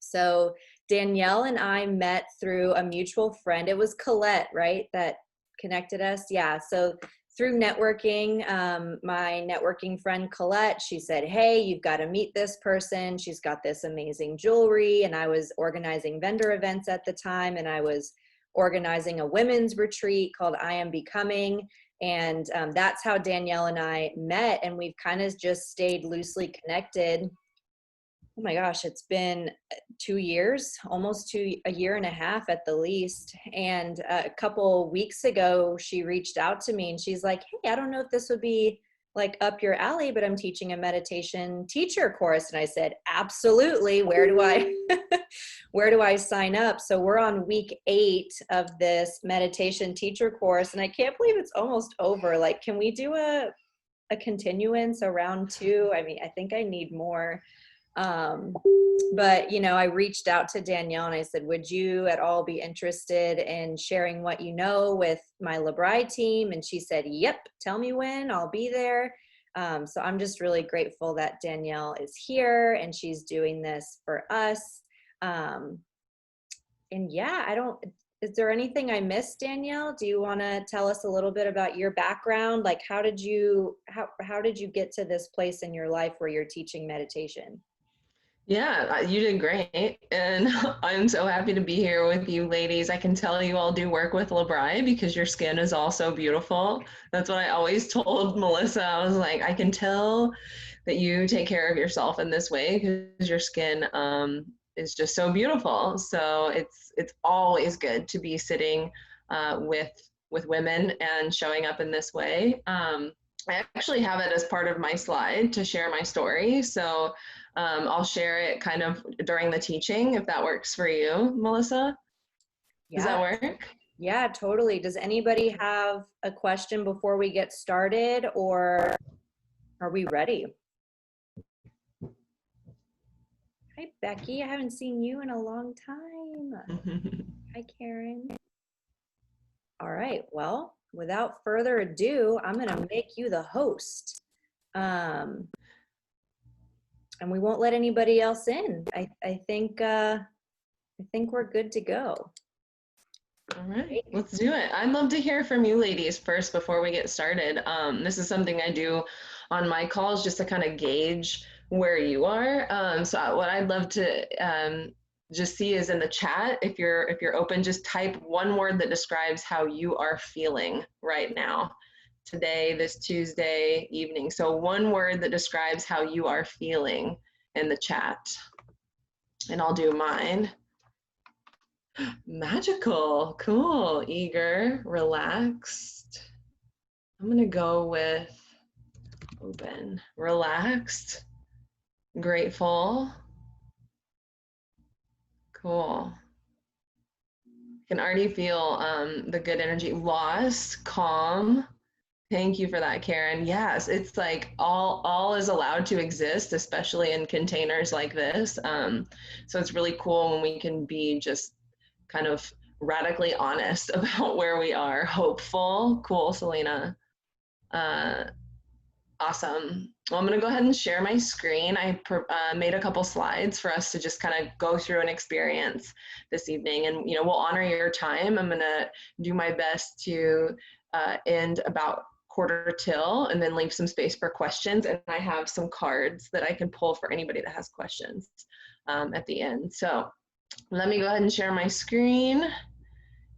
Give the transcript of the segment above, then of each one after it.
So Danielle and I met through a mutual friend. It was Colette, right, that connected us? Yeah. So through networking, my networking friend Colette, she said, hey, you've got to meet this person. She's got this amazing jewelry. And I was organizing vendor events at the time, and I was organizing a women's retreat called I Am Becoming. And that's how Danielle and I met. And we've kind of just stayed loosely connected. Oh my gosh, it's been 2 years, almost a year and a half at the least. And a couple weeks ago, she reached out to me and she's like, hey, I don't know if this would be like up your alley, but I'm teaching a meditation teacher course. And I said, absolutely. Where do I sign up? So we're on week 8 of this meditation teacher course. And I can't believe it's almost over. Like, can we do a continuance, a round 2? I mean, I think I need more. But I reached out to Danielle and I said, would you at all be interested in sharing what you know with my LeBri team? And she said, yep, tell me when, I'll be there. So I'm just really grateful that Danielle is here and she's doing this for us. And yeah, is there anything I missed, Danielle? Do you want to tell us a little bit about your background? Like, how did you get to this place in your life where you're teaching meditation? Yeah, you did great. And I'm so happy to be here with you ladies. I can tell you all do work with LeBri because your skin is all so beautiful. That's what I always told Melissa. I was like, I can tell that you take care of yourself in this way because your skin is just so beautiful. So it's always good to be sitting with women and showing up in this way. I actually have it as part of my slide to share my story. So I'll share it kind of during the teaching if that works for you, Melissa. Does Yeah. that work? Yeah, totally. Does anybody have a question before we get started, or are we ready? Hi, Becky. I haven't seen you in a long time. Hi, Karen. All right. Well, without further ado, I'm going to make you the host. And we won't let anybody else in. I think we're good to go. All right, let's do it. I'd love to hear from you ladies first before we get started. This is something I do on my calls just to kind of gauge where you are. So what I'd love to just see is in the chat, if you're open, just type one word that describes how you are feeling right now, today, this Tuesday evening. So one word that describes how you are feeling in the chat, and I'll do mine. Magical, cool, eager, relaxed. I'm gonna go with open, relaxed, grateful, cool. Can already feel the good energy. Lost, calm. Thank you for that, Karen. Yes, it's like all is allowed to exist, especially in containers like this. So it's really cool when we can be just kind of radically honest about where we are. Hopeful. Cool, Selena. Awesome. Well, I'm going to go ahead and share my screen. I made a couple slides for us to just kind of go through an experience this evening. And, we'll honor your time. I'm going to do my best to end about quarter till and then leave some space for questions. And I have some cards that I can pull for anybody that has questions at the end. So let me go ahead and share my screen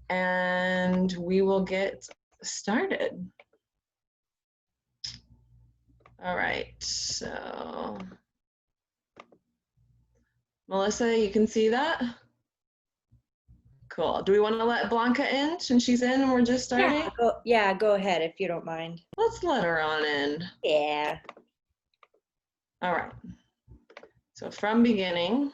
and we will get started. All right, so Melissa, you can see that? Cool. Do we want to let Blanca in since she's in and we're just starting? Go ahead if you don't mind. Let's let her on in. Yeah. All right. So from beginning.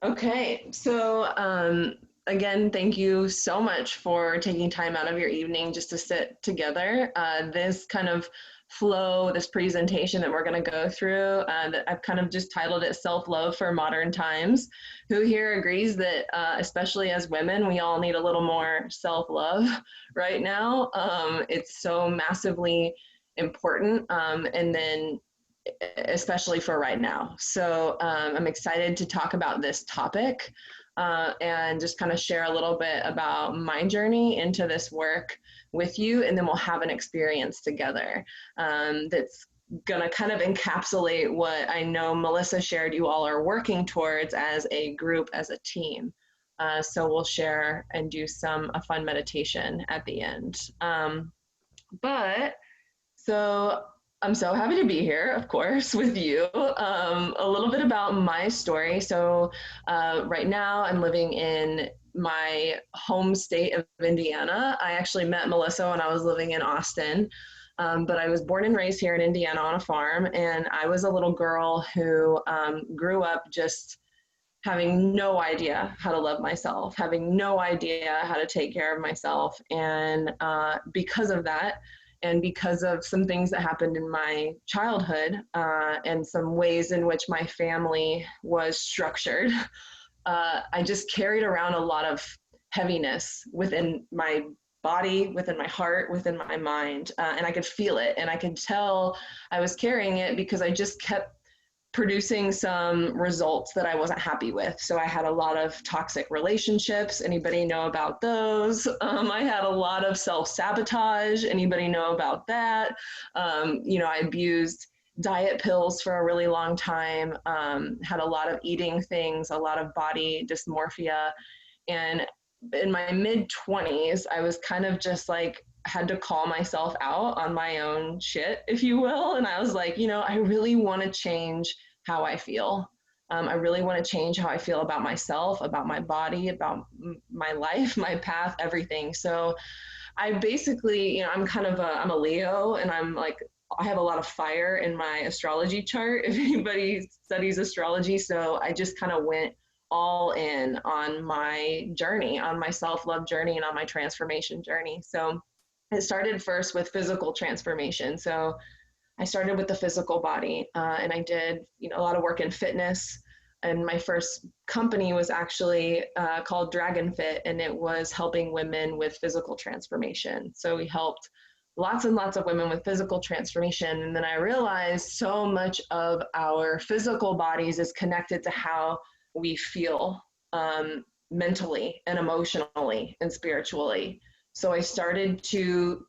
Okay, so again, thank you so much for taking time out of your evening just to sit together. This kind of flow, this presentation that we're going to go through, that I've kind of just titled it Self-Love for Modern Times. Who here agrees that, especially as women, we all need a little more self-love right now? It's so massively important. And then especially for right now. So I'm excited to talk about this topic and just kind of share a little bit about my journey into this work with you, and then we'll have an experience together that's going to kind of encapsulate what I know Melissa shared you all are working towards as a group, as a team. So we'll share and do a fun meditation at the end. But so I'm so happy to be here, of course, with you. A little bit about my story. So right now I'm living in my home state of Indiana. I actually met Melissa when I was living in Austin. But I was born and raised here in Indiana on a farm, and I was a little girl who grew up just having no idea how to love myself, having no idea how to take care of myself. And because of that, and because of some things that happened in my childhood and some ways in which my family was structured, I just carried around a lot of heaviness within my body, within my heart, within my mind, and I could feel it, and I could tell I was carrying it because I just kept producing some results that I wasn't happy with. So I had a lot of toxic relationships. Anybody know about those? I had a lot of self-sabotage. Anybody know about that? I abused diet pills for a really long time, had a lot of eating things, a lot of body dysmorphia. And in my mid 20s, I was kind of just like, had to call myself out on my own shit, if you will. And I was like, I really want to change how I feel. I really want to change how I feel about myself, about my body, about my life, my path, everything. So I basically, I'm a Leo, and I have a lot of fire in my astrology chart, if anybody studies astrology. So I just kind of went all in on my journey, on my self-love journey, and on my transformation journey. So it started first with physical transformation. So I started with the physical body, and I did a lot of work in fitness. And my first company was actually called Dragon Fit, and it was helping women with physical transformation. So we helped lots and lots of women with physical transformation. And then I realized so much of our physical bodies is connected to how we feel mentally and emotionally and spiritually. So I started to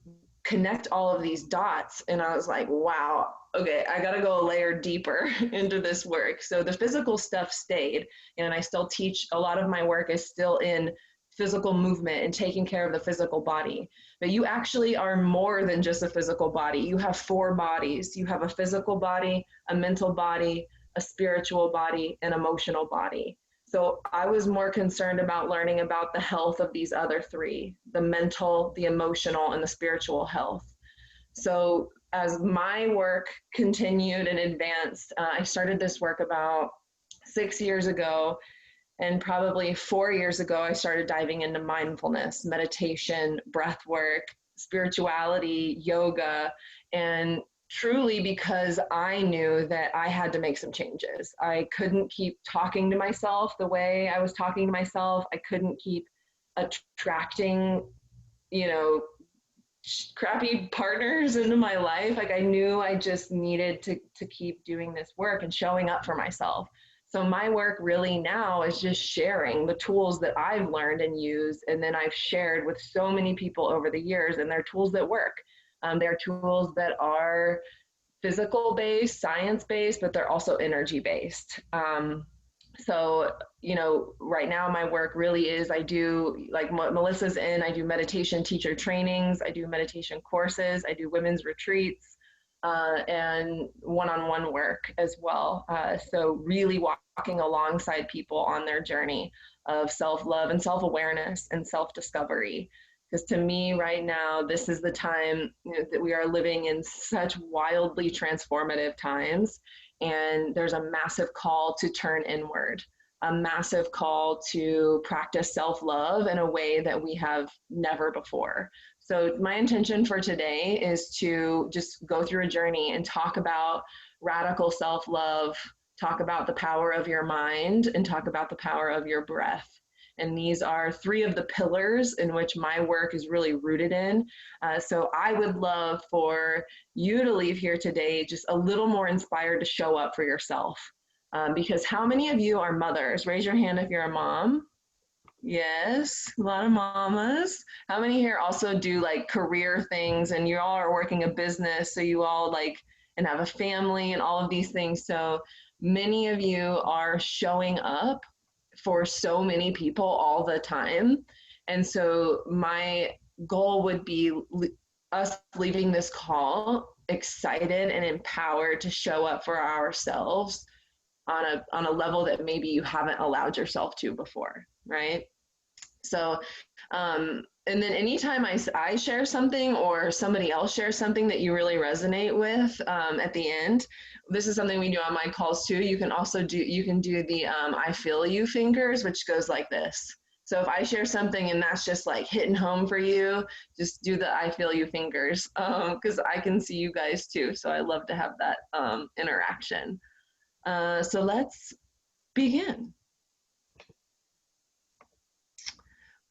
connect all of these dots, and I was like, wow, okay, I got to go a layer deeper into this work. So the physical stuff stayed, and I still teach. A lot of my work is still in physical movement and taking care of the physical body. But you actually are more than just a physical body. You have 4 bodies. You have a physical body, a mental body, a spiritual body, and emotional body. So I was more concerned about learning about the health of these other 3, the mental, the emotional, and the spiritual health. So as my work continued and advanced, I started this work about 6 years ago, and probably 4 years ago, I started diving into mindfulness, meditation, breath work, spirituality, yoga, and truly because I knew that I had to make some changes. I couldn't keep talking to myself the way I was talking to myself. I couldn't keep attracting, crappy partners into my life. Like I knew I just needed to keep doing this work and showing up for myself. So my work really now is just sharing the tools that I've learned and used, and then I've shared with so many people over the years, and they're tools that work. They're tools that are physical based, science based, but they're also energy based. So, right now my work really is, I do like Melissa's in, I do meditation teacher trainings, I do meditation courses, I do women's retreats, and one-on-one work as well. So really walking alongside people on their journey of self-love and self-awareness and self-discovery. Because to me right now, this is the time that we are living in such wildly transformative times. And there's a massive call to turn inward, a massive call to practice self-love in a way that we have never before. So my intention for today is to just go through a journey and talk about radical self-love, talk about the power of your mind, and talk about the power of your breath. And these are three of the pillars in which my work is really rooted in. So I would love for you to leave here today just a little more inspired to show up for yourself. Because how many of you are mothers? Raise your hand if you're a mom. Yes, a lot of mamas. How many here also do like career things and you all are working a business, so you all like and have a family and all of these things. So many of you are showing up for so many people all the time. And so my goal would be us leaving this call excited and empowered to show up for ourselves on a level that maybe you haven't allowed yourself to before, right? So, and then anytime I share something or somebody else shares something that you really resonate with at the end, this is something we do on my calls too. You can also you can do the I feel you fingers, which goes like this. So if I share something and that's just like hitting home for you, just do the I feel you fingers because I can see you guys too. So I love to have that interaction. So let's begin.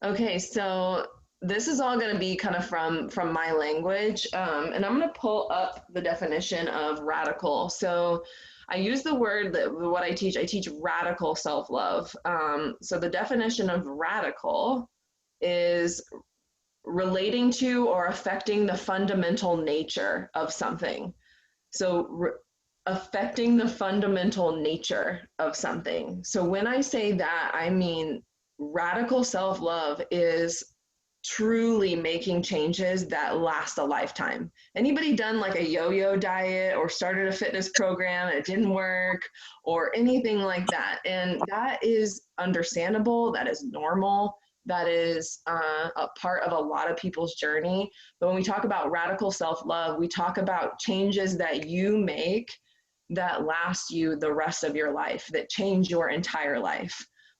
Okay, so this is all going to be kind of from my language, and I'm going to pull up the definition of radical. So I use the word that what I teach radical self-love. So the definition of radical is relating to or affecting the fundamental nature of something. So affecting the fundamental nature of something. So when I say that, I mean radical self-love is truly making changes that last a lifetime. Anybody done like a yo-yo diet or started a fitness program and it didn't work or anything like that? And that is understandable. That is normal. That is a part of a lot of people's journey. But when we talk about radical self-love, we talk about changes that you make that last you the rest of your life, that change your entire life.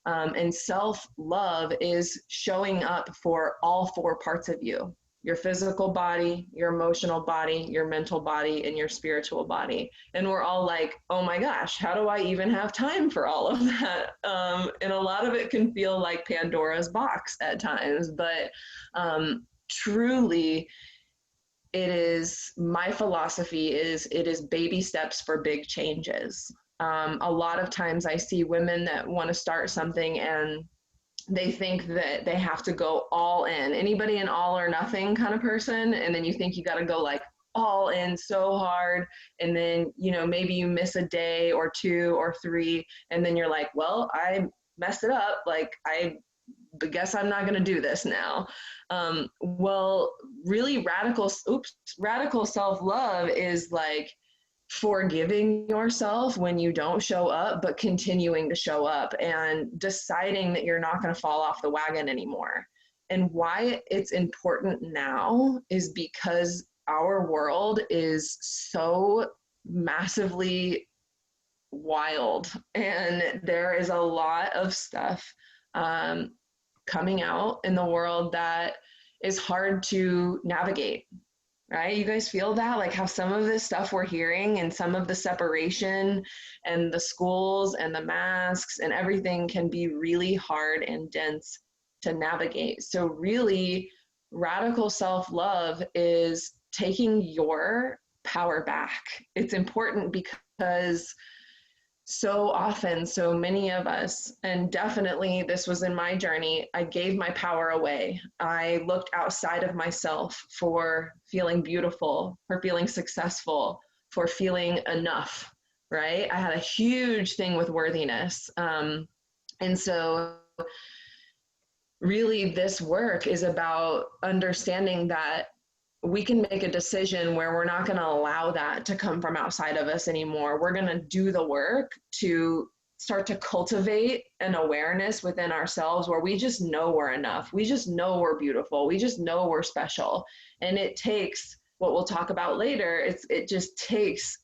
And self-love is showing up for all four parts of you: your physical body, your emotional body, your mental body, and your spiritual body. And we're all like, oh my gosh, how do I even have time for all of that? And a lot of it can feel like Pandora's box at times, but truly, it is my philosophy is it is baby steps for big changes. A lot of times I see women that want to start something and they think that they have to go all in. Anybody an all or nothing kind of person? And then you think you got to go like all in so hard. And then, you know, maybe you miss a day or two or three. And then you're like, well, I messed it up. Like I guess I'm not going to do this now. Well, really radical self-love is like forgiving yourself when you don't show up, but continuing to show up and deciding that you're not going to fall off the wagon anymore. And why it's important now is because our world is so massively wild and there is a lot of stuff coming out in the world that is hard to navigate, right? You guys feel that? Like how some of this stuff we're hearing and some of the separation and the schools and the masks and everything can be really hard and dense to navigate. So really, radical self-love is taking your power back. It's important because so often, so many of us, and definitely this was in my journey, I gave my power away. I looked outside of myself for feeling beautiful, for feeling successful, for feeling enough, right? I had a huge thing with worthiness. And so really this work is about understanding that we can make a decision where we're not going to allow that to come from outside of us anymore. We're going to do the work to start to cultivate an awareness within ourselves where we just know we're enough. We just know we're beautiful. We just know we're special. And it takes what we'll talk about later. It just takes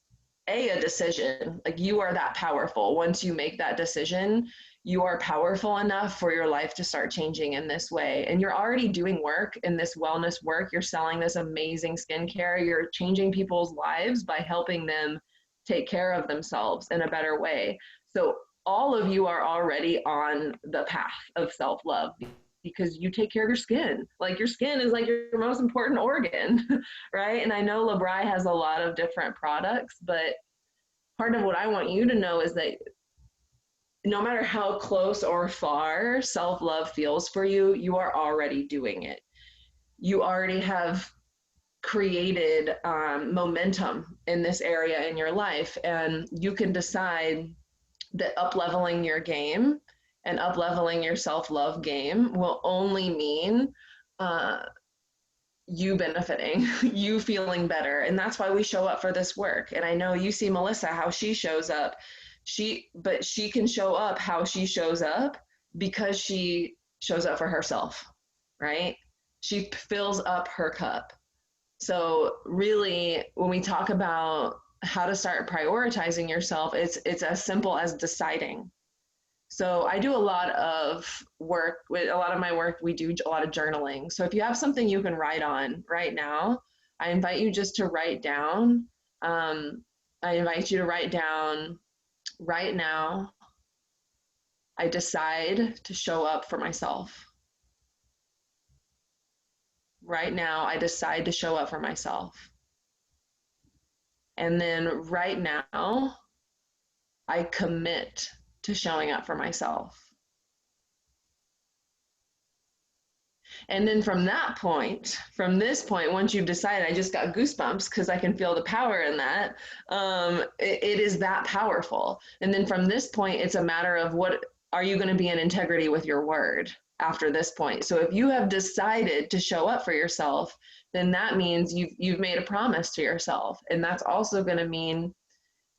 a decision. Like you are that powerful. Once you make that decision, you are powerful enough for your life to start changing in this way. And you're already doing work in this wellness work. You're selling this amazing skincare. You're changing people's lives by helping them take care of themselves in a better way. So all of you are already on the path of self-love because you take care of your skin. Like your skin is like your most important organ, right? And I know LeBri has a lot of different products, but part of what I want you to know is that no matter how close or far self-love feels for you, you are already doing it. You already have created momentum in this area in your life, and you can decide that up leveling your game and up leveling your self-love game will only mean uh, you benefiting, you feeling better. And that's why we show up for this work. And I know you see Melissa, how she shows up. But she can show up how she shows up because she shows up for herself, right? She fills up her cup. So really, when we talk about how to start prioritizing yourself, it's as simple as deciding. So I do a lot of work with a lot of my work. We do a lot of journaling. So if you have something you can write on right now, I invite you just to write down. I invite you to write down right now. I decide to show up for myself. Right now, I decide to show up for myself. And then right now, I commit to showing up for myself. And then from this point, once you've decided, I just got goosebumps because I can feel the power in that. It is that powerful. And then from this point, it's a matter of what are you going to be in integrity with your word after this point. So if you have decided to show up for yourself, then that means you've made a promise to yourself. And that's also going to mean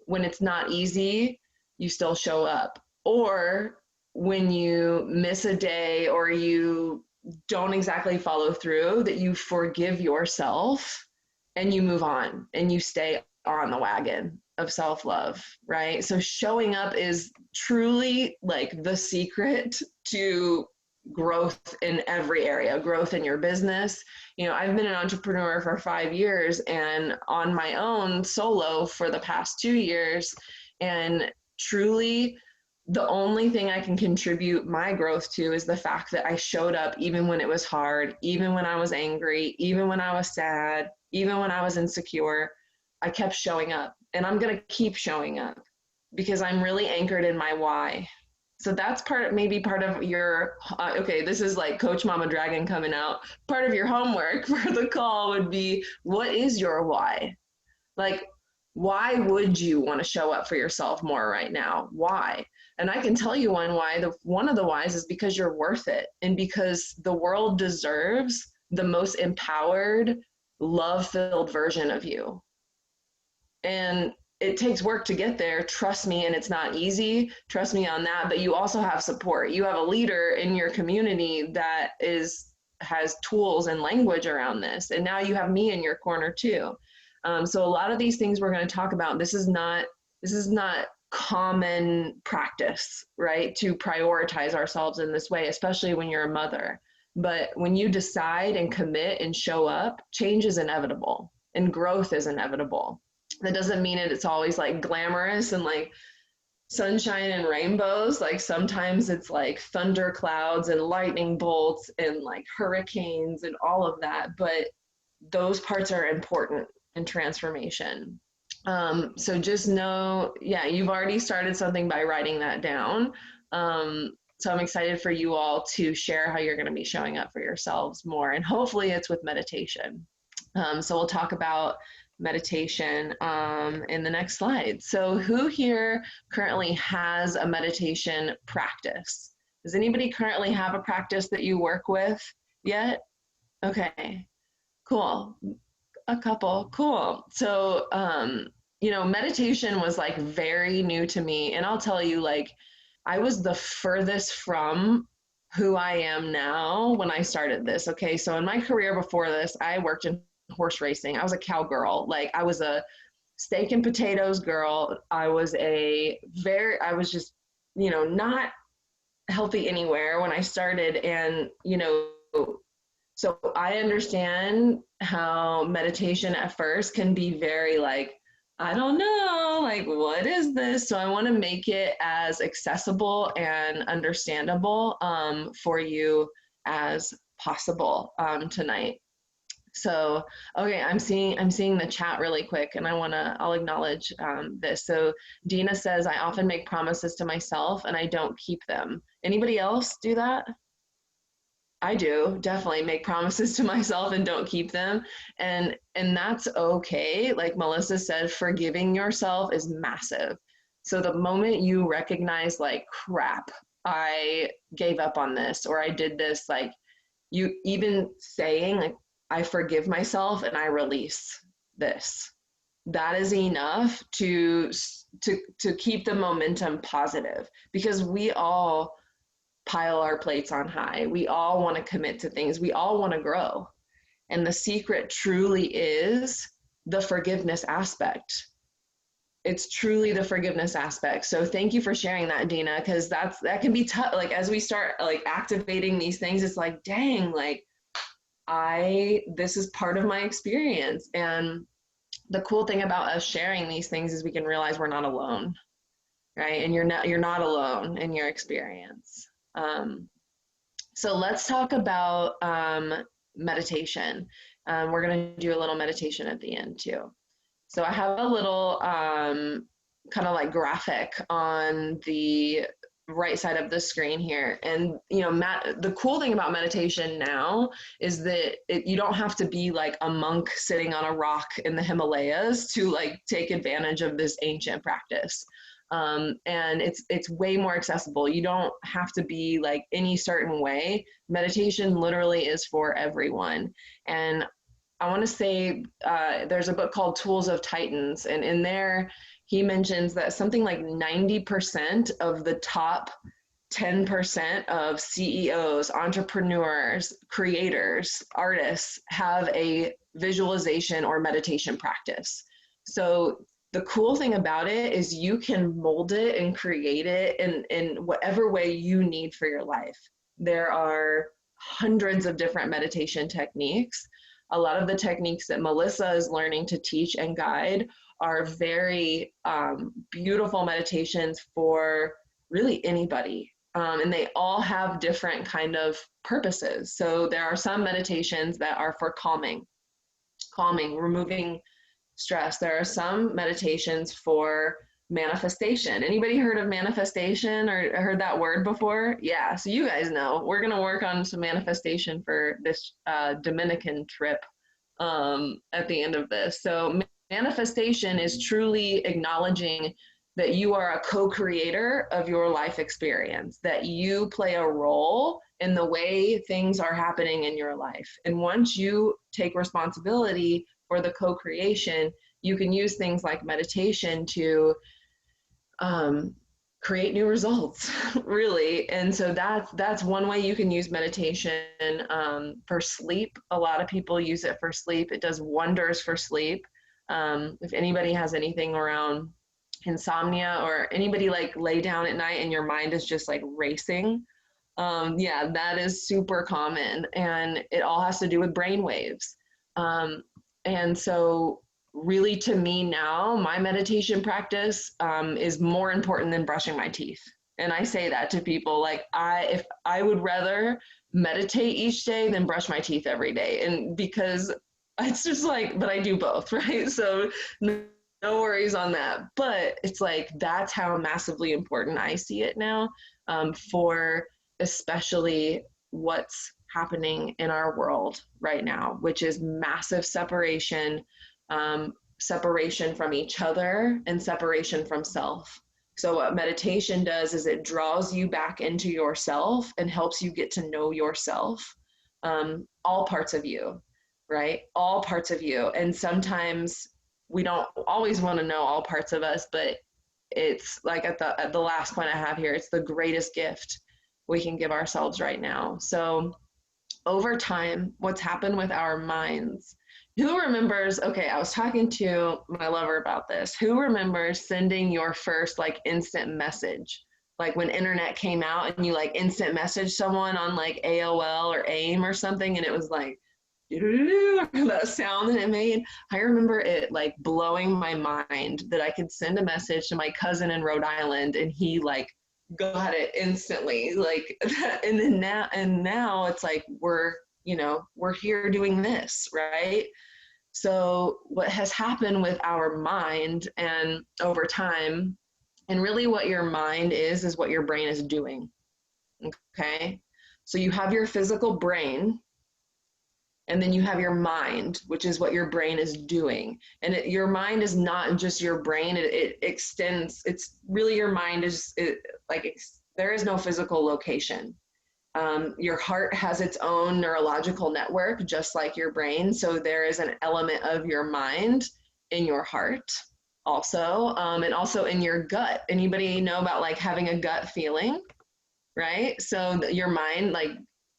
when it's not easy, you still show up. Or when you miss a day or you don't exactly follow through, that you forgive yourself and you move on and you stay on the wagon of self-love, right? So showing up is truly like the secret to growth in every area, growth in your business. You know, I've been an entrepreneur for 5 years and on my own solo for the past 2 years. And truly, the only thing I can contribute my growth to is the fact that I showed up even when it was hard, even when I was angry, even when I was sad, even when I was insecure. I kept showing up, and I'm going to keep showing up because I'm really anchored in my why. So that's maybe part of your, okay, this is like Coach Mama Dragon coming out. Part of your homework for the call would be, what is your why? Like, why would you want to show up for yourself more right now? Why? And I can tell you why. One of the whys is because you're worth it, and because the world deserves the most empowered, love-filled version of you. And it takes work to get there, trust me, and it's not easy. Trust me on that. But you also have support. You have a leader in your community that has tools and language around this. And now you have me in your corner too. So a lot of these things we're going to talk about, this is not common practice, right? To prioritize ourselves in this way, especially when you're a mother. But when you decide and commit and show up, change is inevitable and growth is inevitable. That doesn't mean it's always like glamorous and like sunshine and rainbows. Like sometimes it's like thunder clouds and lightning bolts and like hurricanes and all of that. But those parts are important in transformation. So just know, yeah, you've already started something by writing that down. So I'm excited for you all to share how you're going to be showing up for yourselves more. And hopefully it's with meditation. So we'll talk about meditation in the next slide. So who here currently has a meditation practice? Does anybody currently have a practice that you work with yet? Okay, cool. A couple, cool. So, meditation was like very new to me. And I'll tell you, like, I was the furthest from who I am now when I started this. Okay, so in my career before this, I worked in horse racing. I was a cowgirl. Like, I was a steak and potatoes girl. I was just, not healthy anywhere when I started. And, so I understand how meditation at first can be very like, I don't know, like, what is this? So I want to make it as accessible and understandable for you as possible tonight. So, okay, I'm seeing the chat really quick, and I'll acknowledge this. So Dina says, I often make promises to myself and I don't keep them. Anybody else do that? I do definitely make promises to myself and don't keep them. And that's okay. Like Melissa said, forgiving yourself is massive. So the moment you recognize like crap, I gave up on this or I did this, like you even saying like I forgive myself and I release this. That is enough to keep the momentum positive because we all pile our plates on high. We all want to commit to things. We all want to grow. And the secret truly is the forgiveness aspect. It's truly the forgiveness aspect. So thank you for sharing that, Dina, because that can be tough. Like as we start like activating these things, it's like, dang, like this is part of my experience. And the cool thing about us sharing these things is we can realize we're not alone, right? And you're not alone in your experience. Um, So let's talk about meditation. We're going to do a little meditation at the end too. So I have a little kind of like graphic on the right side of the screen here. And, you know, the cool thing about meditation now is that you don't have to be like a monk sitting on a rock in the Himalayas to like take advantage of this ancient practice. And it's way more accessible. You don't have to be like any certain way. Meditation literally is for everyone. And I want to say there's a book called Tools of Titans, and in there he mentions that something like 90% of the top 10% of CEOs, entrepreneurs, creators, artists have a visualization or meditation practice. So the cool thing about it is you can mold it and create it in whatever way you need for your life. There are hundreds of different meditation techniques. A lot of the techniques that Melissa is learning to teach and guide are very beautiful meditations for really anybody. And they all have different kind of purposes. So there are some meditations that are for calming, removing stress. There are some meditations for manifestation. Anybody heard of manifestation or heard that word before? Yeah, so you guys know. We're going to work on some manifestation for this Dominican trip at the end of this. So manifestation is truly acknowledging that you are a co-creator of your life experience, that you play a role in the way things are happening in your life. And once you take responsibility for the co-creation, you can use things like meditation to create new results, really. And so that's one way you can use meditation for sleep. A lot of people use it for sleep. It does wonders for sleep. If anybody has anything around insomnia or anybody like lay down at night and your mind is just like racing, yeah, that is super common, and it all has to do with brain waves. And so really to me now, my meditation practice is more important than brushing my teeth. And I say that to people, like if I would rather meditate each day than brush my teeth every day. And because it's just like, but I do both, right? So no worries on that. But it's like, that's how massively important I see it now for especially what's happening in our world right now, which is massive separation, separation from each other and separation from self. So what meditation does is it draws you back into yourself and helps you get to know yourself, all parts of you, right? All parts of you. And sometimes we don't always want to know all parts of us, but it's like at the last point I have here, it's the greatest gift we can give ourselves right now. So over time, what's happened with our minds? Who remembers, okay, I was talking to my lover about this. Who remembers sending your first like instant message? Like when internet came out and you like instant message someone on like AOL or AIM or something, and it was like that sound that it made. I remember it like blowing my mind that I could send a message to my cousin in Rhode Island and he like got it instantly. Like that, and now it's like we're here doing this, right? So what has happened with our mind and over time, and really what your mind is what your brain is doing. Okay. So you have your physical brain, and then you have your mind, which is what your brain is doing. And your mind is not just your brain, it extends, it's really your mind is there is no physical location. Your heart has its own neurological network, just like your brain. So there is an element of your mind in your heart also, and also in your gut. Anybody know about like having a gut feeling, right? So your mind like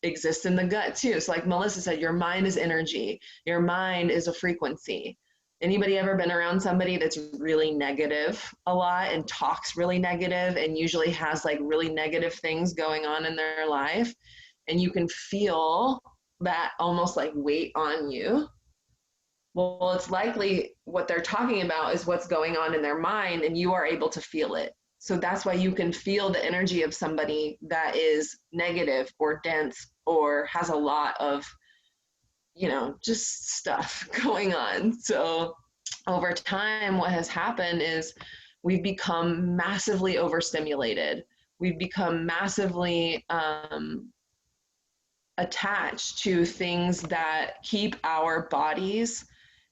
exists in the gut too. So like Melissa said, your mind is energy. Your mind is a frequency. Anybody ever been around somebody that's really negative a lot and talks really negative and usually has like really negative things going on in their life? And you can feel that almost like weight on you. Well, it's likely what they're talking about is what's going on in their mind, and you are able to feel it. So that's why you can feel the energy of somebody that is negative or dense or has a lot of, just stuff going on. So over time, what has happened is we've become massively overstimulated. We've become massively attached to things that keep our bodies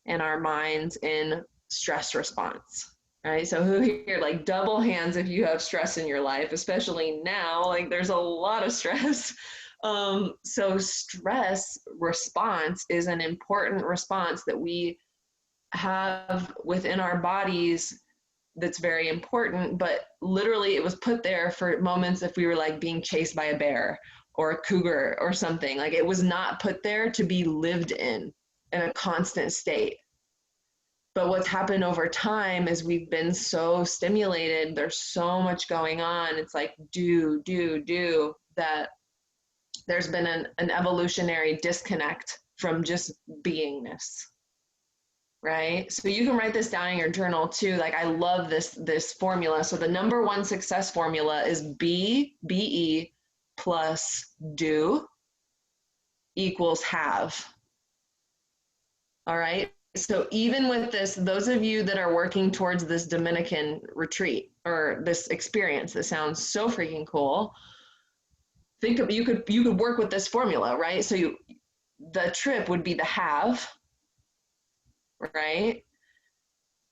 and our minds in stress response, right? So who here, like double hands if you have stress in your life, especially now, like there's a lot of stress. So stress response is an important response that we have within our bodies that's very important, but literally it was put there for moments if we were like being chased by a bear or a cougar or something. Like it was not put there to be lived in a constant state. But what's happened over time is we've been so stimulated, there's so much going on. It's like do, that there's been an evolutionary disconnect from just beingness, right? So you can write this down in your journal too. Like I love this formula. So the number one success formula is BE plus do equals have. All right. So even with this, those of you that are working towards this Dominican retreat or this experience that sounds so freaking cool, think of you could work with this formula, right? So the trip would be the have, right?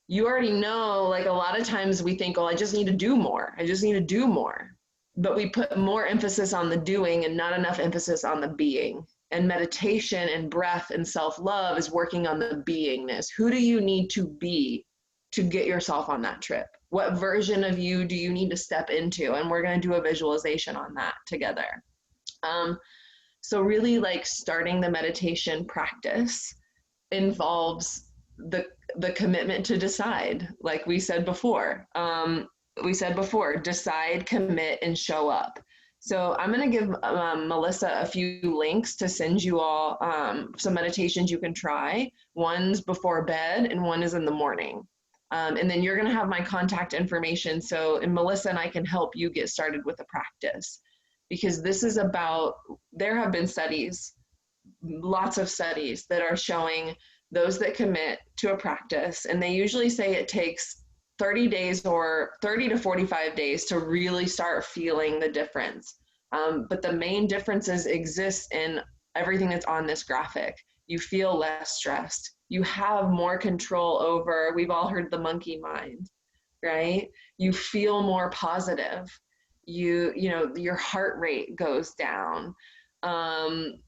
You already know, like a lot of times we think, oh, I just need to do more. I just need to do more. But we put more emphasis on the doing and not enough emphasis on the being. And meditation and breath and self-love is working on the beingness. Who do you need to be to get yourself on that trip? What version of you do you need to step into? And we're going to do a visualization on that together. So really like starting the meditation practice involves the commitment to decide, like we said before. Decide, commit, and show up. So I'm going to give Melissa a few links to send you all some meditations you can try. One's before bed and one is in the morning. And then you're going to have my contact information. And Melissa and I can help you get started with the practice. Because this is about, there have been studies, lots of studies that are showing those that commit to a practice, and they usually say it takes 30 days or 30 to 45 days to really start feeling the difference. But the main differences exist in everything that's on this graphic. You feel less stressed. You have more control over, we've all heard the monkey mind, right? You feel more positive. Your heart rate goes down.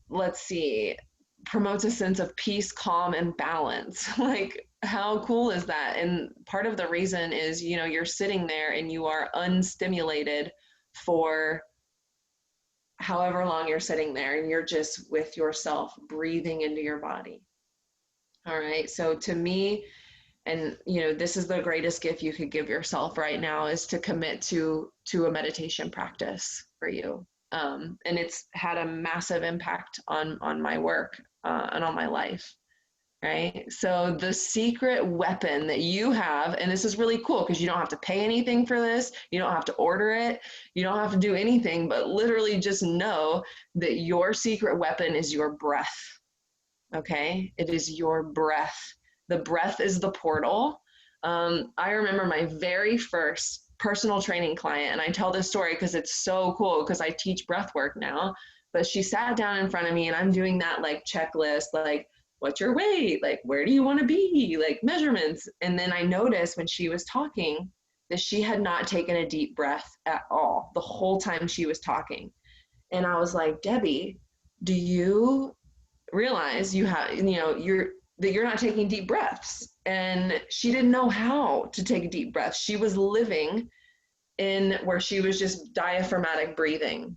Let's see, promotes a sense of peace, calm, and balance. Like, how cool is that? And part of the reason is, you're sitting there and you are unstimulated for however long you're sitting there, and you're just with yourself, breathing into your body. All right. So to me, and this is the greatest gift you could give yourself right now, is to commit to a meditation practice for you. And it's had a massive impact on my work and on my life. Right. So the secret weapon that you have, and this is really cool because you don't have to pay anything for this. You don't have to order it. You don't have to do anything, but literally just know that your secret weapon is your breath. Okay. It is your breath. The breath is the portal. I remember my very first personal training client, and I tell this story because it's so cool because I teach breath work now, but she sat down in front of me and I'm doing that like checklist, like, what's your weight? Like, where do you want to be? Like measurements. And then I noticed when she was talking that she had not taken a deep breath at all the whole time she was talking. And I was like, Debbie, do you realize you have, that you're not taking deep breaths? And she didn't know how to take a deep breath. She was living in where she was just diaphragmatic breathing.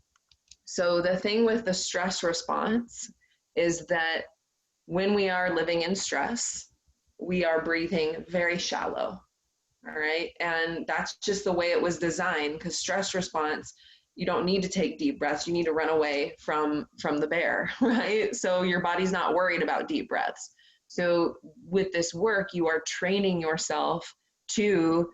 So the thing with the stress response is that when we are living in stress, we are breathing very shallow. All right. And that's just the way it was designed, because stress response, you don't need to take deep breaths. You need to run away from the bear, right? So your body's not worried about deep breaths. So with this work, you are training yourself to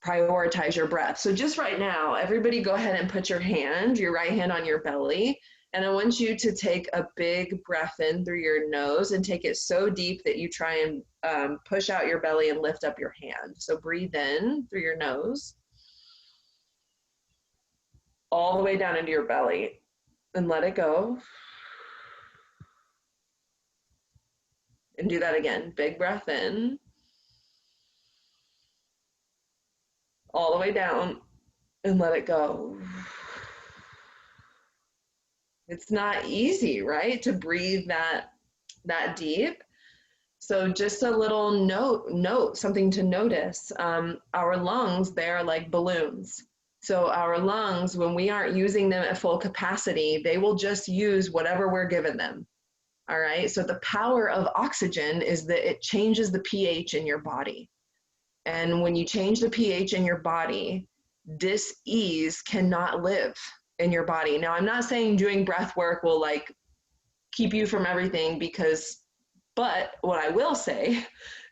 prioritize your breath. So just right now, everybody go ahead and put your right hand on your belly. And I want you to take a big breath in through your nose and take it so deep that you try and push out your belly and lift up your hand. So breathe in through your nose, all the way down into your belly, and let it go. And do that again. Big breath in, all the way down, and let it go. It's not easy, right, to breathe that deep. So just a little note, something to notice. Our lungs, they're like balloons. So our lungs, when we aren't using them at full capacity, they will just use whatever we're giving them. All right. So the power of oxygen is that it changes the pH in your body. And when you change the pH in your body, dis-ease cannot live in your body. Now, I'm not saying doing breath work will like keep you from everything, but what I will say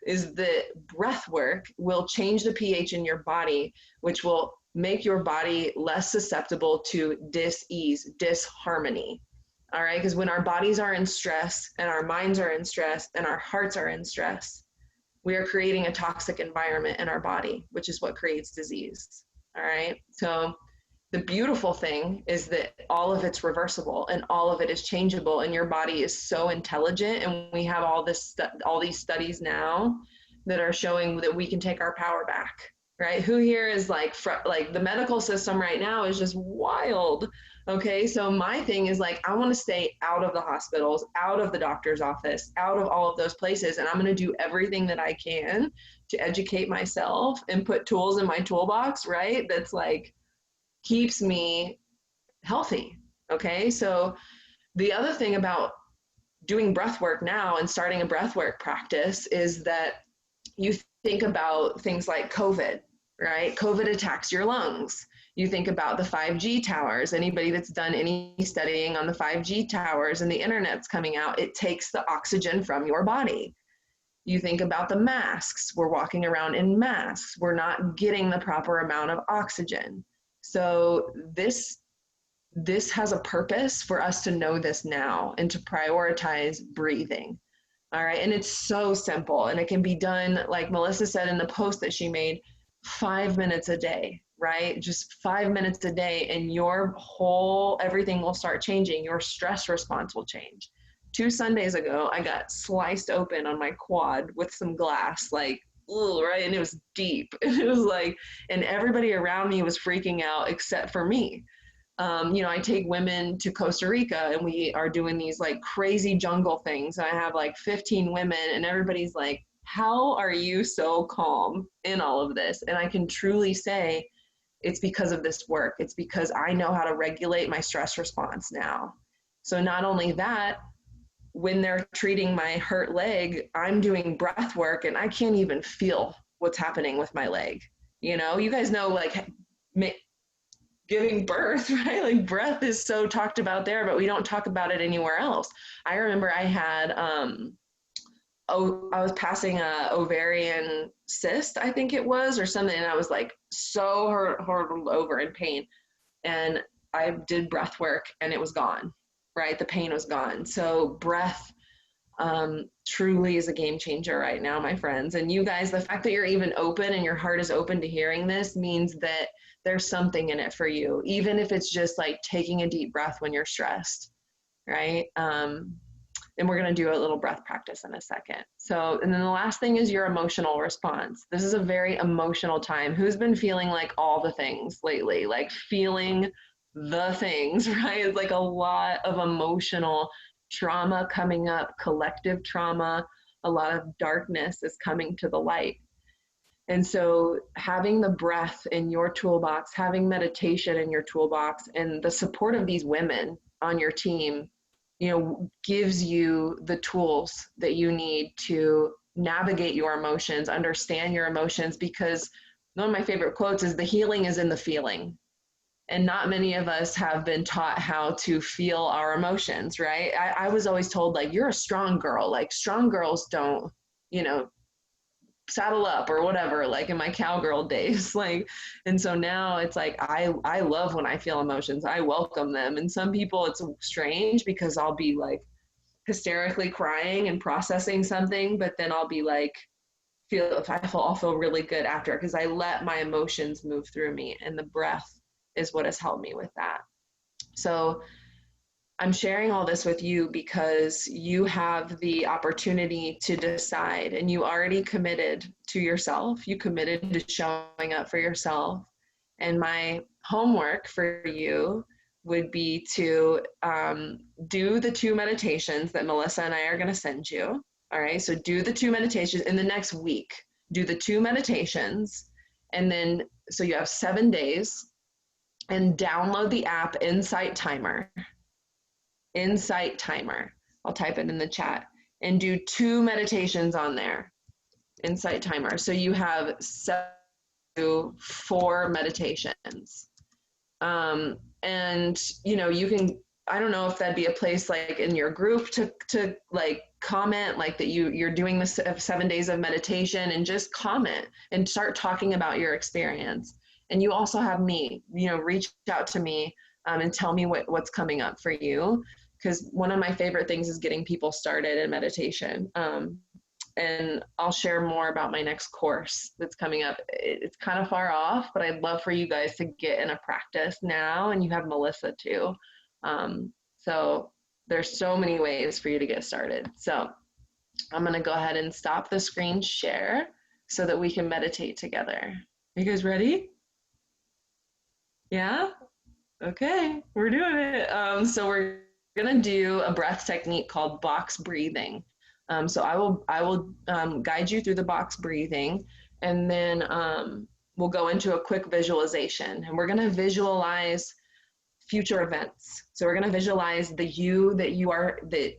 is that breath work will change the pH in your body, which will make your body less susceptible to dis-ease, disharmony. All right, because when our bodies are in stress and our minds are in stress and our hearts are in stress, we are creating a toxic environment in our body, which is what creates disease. All right, so the beautiful thing is that all of it's reversible and all of it is changeable, and your body is so intelligent. And we have all these studies now that are showing that we can take our power back, right? Who here is like the medical system right now is just wild. Okay, so my thing is like, I want to stay out of the hospitals, out of the doctor's office, out of all of those places. And I'm going to do everything that I can to educate myself and put tools in my toolbox, right? That's like, keeps me healthy. Okay. So the other thing about doing breath work now and starting a breath work practice is that you think about things like COVID, right? COVID attacks your lungs. You think about the 5G towers. Anybody that's done any studying on the 5G towers and the internet's coming out, it takes the oxygen from your body. You think about the masks. We're walking around in masks. We're not getting the proper amount of oxygen. So this has a purpose for us to know this now and to prioritize breathing. All right. And it's so simple, and it can be done, like Melissa said in the post that she made, 5 minutes a day, right? Just 5 minutes a day, and everything will start changing. Your stress response will change. 2 Sundays ago, I got sliced open on my quad with some glass, like, ooh, right? And it was deep. It was like, and everybody around me was freaking out except for me. I take women to Costa Rica and we are doing these like crazy jungle things. I have like 15 women and everybody's like, how are you so calm in all of this? And I can truly say it's because of this work. It's because I know how to regulate my stress response now. So not only that, when they're treating my hurt leg, I'm doing breath work and I can't even feel what's happening with my leg. You guys know, like, giving birth, right? Like breath is so talked about there, but we don't talk about it anywhere else. I remember I had I was passing a ovarian cyst, I think it was, or something, and I was like so hurtled over in pain. And I did breath work and it was gone, right? The pain was gone. So breath truly is a game changer right now, my friends. And you guys, the fact that you're even open and your heart is open to hearing this means that there's something in it for you, even if it's just like taking a deep breath when you're stressed, right? And we're going to do a little breath practice in a second. So, and then the last thing is your emotional response. This is a very emotional time. Who's been feeling like all the things lately? Like feeling the things, right? It's like a lot of emotional trauma coming up, collective trauma, a lot of darkness is coming to the light. And so having the breath in your toolbox, having meditation in your toolbox, and the support of these women on your team, you know, gives you the tools that you need to navigate your emotions, understand your emotions, because one of my favorite quotes is the healing is in the feeling. And not many of us have been taught how to feel our emotions, right? I was always told, like, you're a strong girl. Like, strong girls don't, you know, saddle up or whatever, like in my cowgirl days. Like, and so now it's like I love when I feel emotions. I welcome them. And some people it's strange because I'll be like hysterically crying and processing something, but then I'll be like I'll feel really good after because I let my emotions move through me, and the breath is what has helped me with that. So I'm sharing all this with you because you have the opportunity to decide, and you already committed to yourself. You committed to showing up for yourself. And my homework for you would be to do the 2 meditations that Melissa and I are going to send you. All right. So do the 2 meditations in the next week. Do the 2 meditations. And then, so you have 7 days, and download the app Insight Timer. Insight Timer. I'll type it in the chat, and do 2 meditations on there. Insight Timer. So you have 7 to 4 meditations. And you know, you can, I don't know if that'd be a place like in your group to like comment like that you're doing this 7 days of meditation, and just comment and start talking about your experience. And you also have me, you know, reach out to me and tell me what's coming up for you, because one of my favorite things is getting people started in meditation. And I'll share more about my next course that's coming up. It's kind of far off, but I'd love for you guys to get in a practice now, and you have Melissa too. So there's so many ways for you to get started. So I'm going to go ahead and stop the screen share so that we can meditate together. Are you guys ready? Yeah? Okay, we're doing it. So we're gonna do a breath technique called box breathing. So I will guide you through the box breathing, and then we'll go into a quick visualization, and we're gonna visualize future events. So we're gonna visualize the you that you are, that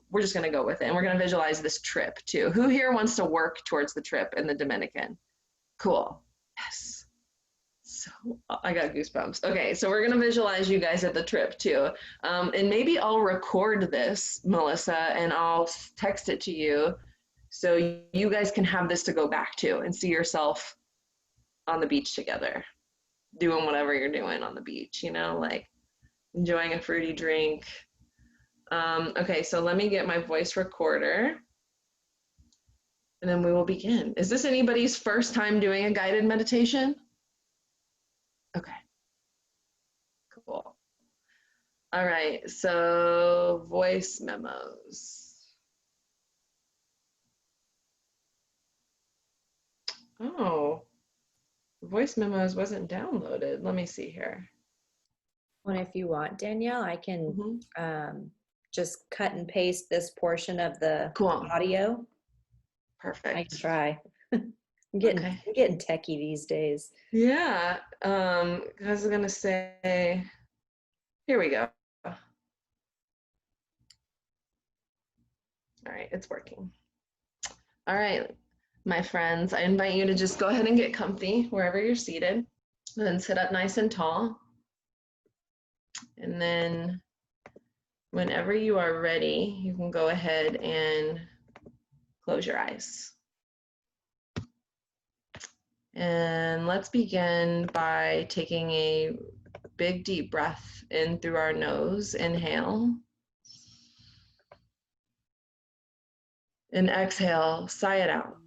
we're just gonna go with it, and we're gonna visualize this trip too. Who here wants to work towards the trip in the Dominican? Cool. Yes. So I got goosebumps. Okay, so we're gonna visualize you guys at the trip too. And maybe I'll record this, Melissa, and I'll text it to you so you guys can have this to go back to and see yourself on the beach together, doing whatever you're doing on the beach, you know, like enjoying a fruity drink. Okay, so let me get my voice recorder and then we will begin. Is this anybody's first time doing a guided meditation? Okay, cool. All right, so voice memos. Oh, voice memos wasn't downloaded. Let me see here. And if you want, Danielle, I can just cut and paste this portion of the audio. Perfect. I can try. I'm getting techie these days. Yeah. I was gonna say, here we go. All right, it's working. All right, my friends, I invite you to just go ahead and get comfy wherever you're seated, and then sit up nice and tall. And then whenever you are ready, you can go ahead and close your eyes. And let's begin by taking a big deep breath in through our nose. Inhale. And exhale, sigh it out.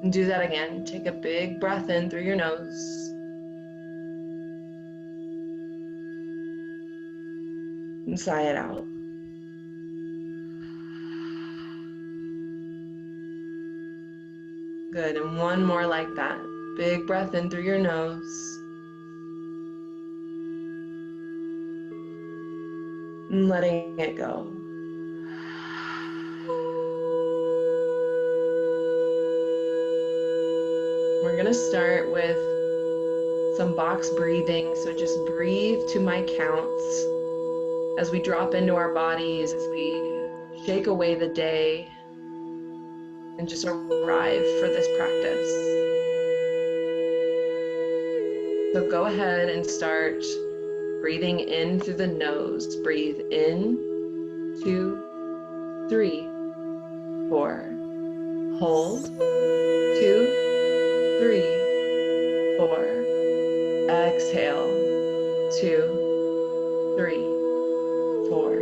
And do that again. Take a big breath in through your nose. And sigh it out. Good, and one more like that. Big breath in through your nose. And letting it go. We're gonna start with some box breathing, so just breathe to my counts as we drop into our bodies, as we shake away the day and just arrive for this practice. So go ahead and start breathing in through the nose. Breathe in, 2, 3, 4. Hold, 2, 3, 4. Exhale, 2, 3, 4.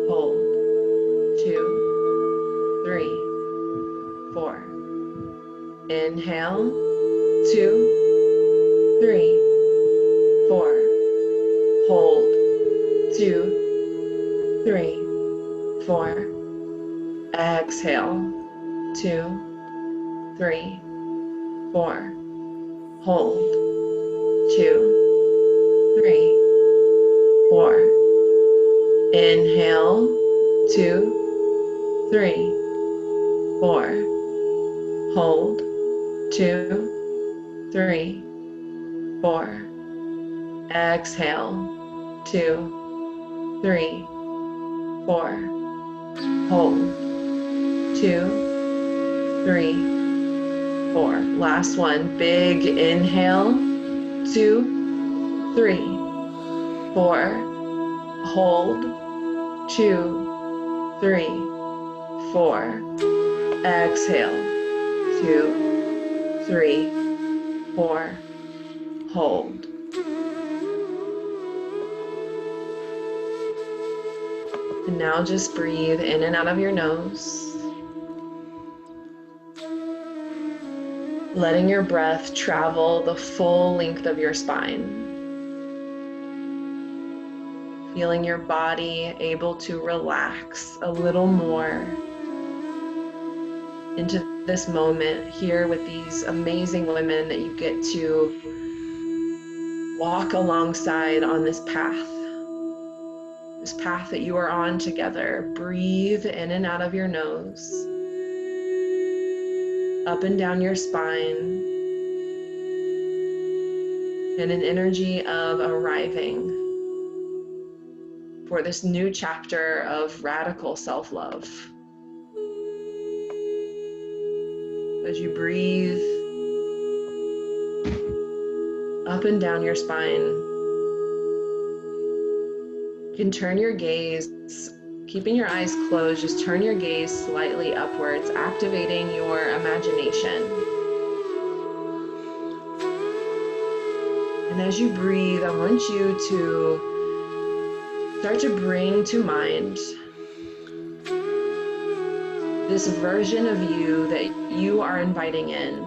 Hold, 2, 3, 4. Inhale, 2, 3, 4. Hold, 2, 3, 4. Exhale, 2, 3, 4. Hold, 2, 3, 4. Inhale, 2, 3, 4. Hold, 2, 3, 4. Exhale, 2, 3, 4. Hold, 2, 3, 4. Last one. Big inhale, 2, 3, 4. Hold, 2, 3, 4. Exhale, 2, 3, 4. Hold. And now just breathe in and out of your nose, letting your breath travel the full length of your spine. Feeling your body able to relax a little more into this moment here with these amazing women that you get to walk alongside on this path that you are on together. Breathe in and out of your nose, up and down your spine, in an energy of arriving for this new chapter of radical self-love. As you breathe up and down your spine, you can turn your gaze, keeping your eyes closed, just turn your gaze slightly upwards, activating your imagination. And as you breathe, I want you to start to bring to mind this version of you that you are inviting in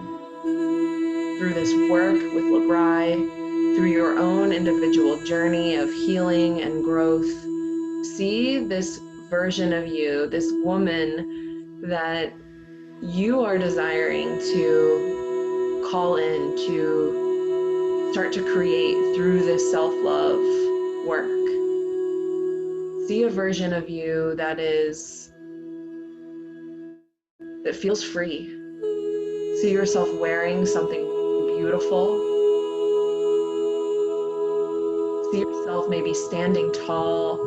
through this work with LeBri, through your own individual journey of healing and growth. See this version of you, this woman that you are desiring to call in, to start to create through this self-love work. See a version of you that feels free. See yourself wearing something beautiful. See yourself maybe standing tall